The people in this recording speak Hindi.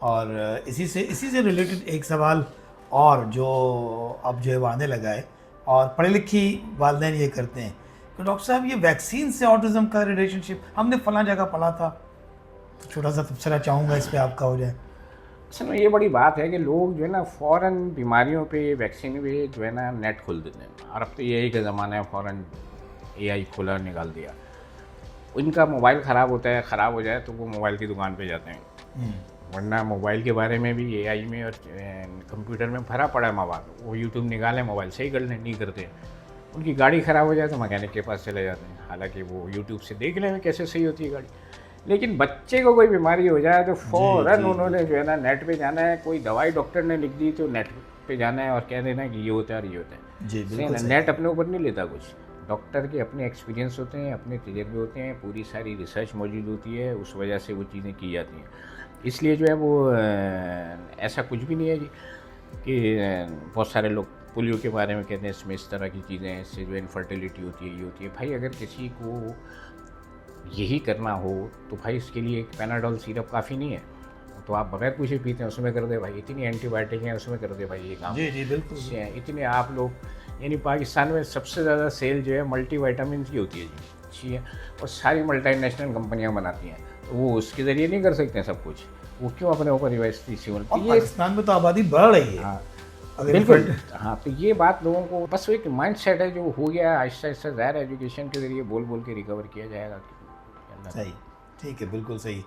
और इसी से रिलेटेड एक सवाल और जो अब जो है वो आने लगा है, और पढ़ी लिखी वालिदैन ये करते हैं कि डॉक्टर साहब ये वैक्सीन से ऑटिज़म का रिलेशनशिप हमने फलां जगह पढ़ा था। तो छोटा सा तबसरा चाहूँगा इस पे आपका हो जाए। असल में ये बड़ी बात है कि लोग जो है ना फ़ौरन बीमारियों पे, वैक्सीन पे जो है ना नेट खोल देते हैं। और अब तो यही का ज़माना है, फ़ौरन एआई खोला निकाल दिया। उनका मोबाइल ख़राब होता है, ख़राब हो जाए तो वो मोबाइल की दुकान पे जाते हैं। वरना मोबाइल के बारे में भी एआई में और कंप्यूटर में भरा पड़ा है मवाद। वो यूट्यूब निकालें, मोबाइल सही कर लें, नहीं करते। उनकी गाड़ी ख़राब हो जाए तो मैकेनिक के पास चले जाते हैं, हालांकि वो यूट्यूब से देख लें कैसे सही होती है गाड़ी। लेकिन बच्चे को कोई बीमारी हो जाए तो जी फ़ौरन जी जी। उन्होंने जो है ना नेट पे जाना है। कोई दवाई डॉक्टर ने लिख दी तो नेट पे जाना है और कह देना है कि ये होता है और ये होता है। जी सही बिल्कुल ना, सही। नेट अपने ऊपर नहीं लेता कुछ। डॉक्टर के अपने एक्सपीरियंस होते हैं, अपने तजर्बे होते हैं, पूरी सारी रिसर्च मौजूद होती है, उस वजह से वो चीज़ें की जाती हैं। इसलिए जो है वो ऐसा कुछ भी नहीं है जी कि बहुत सारे लोग पोलियो के बारे में कहते हैं इसमें इस तरह की चीज़ें हैं, इससे जो इनफर्टिलिटी होती है, ये होती है। भाई अगर किसी को यही करना हो तो भाई इसके लिए एक पैनाडोल सिरप काफ़ी नहीं है। तो आप बगैर पूछे पीते हैं, उसमें कर दे भाई, इतनी एंटीबायोटिक है उसमें कर दे भाई ये काम। जी जी बिल्कुल इससे बिल्कुल। इतने आप लोग, यानी पाकिस्तान में सबसे ज़्यादा सेल जो है मल्टी वाइटामिन की होती है जी, अच्छी है। और सारी मल्टीनेशनल कंपनियां बनाती हैं, तो वो उसके ज़रिए नहीं कर सकते हैं सब कुछ। वो क्यों अपने ऊपर रिस्ट्रिक्शन, तो और ये। पाकिस्तान में तो आबादी बढ़ रही है। हाँ अगर बिल्कुल। इन्फर्ट हाँ तो ये बात लोगों को बस वो एक माइंड सेट है जो हो गया है, आहिस्ता आहिस्ता ज़ाहिर एजुकेशन के ज़रिए बोल बोल के रिकवर किया जाएगा कि अल्लाह। सही, ठीक है, बिल्कुल सही।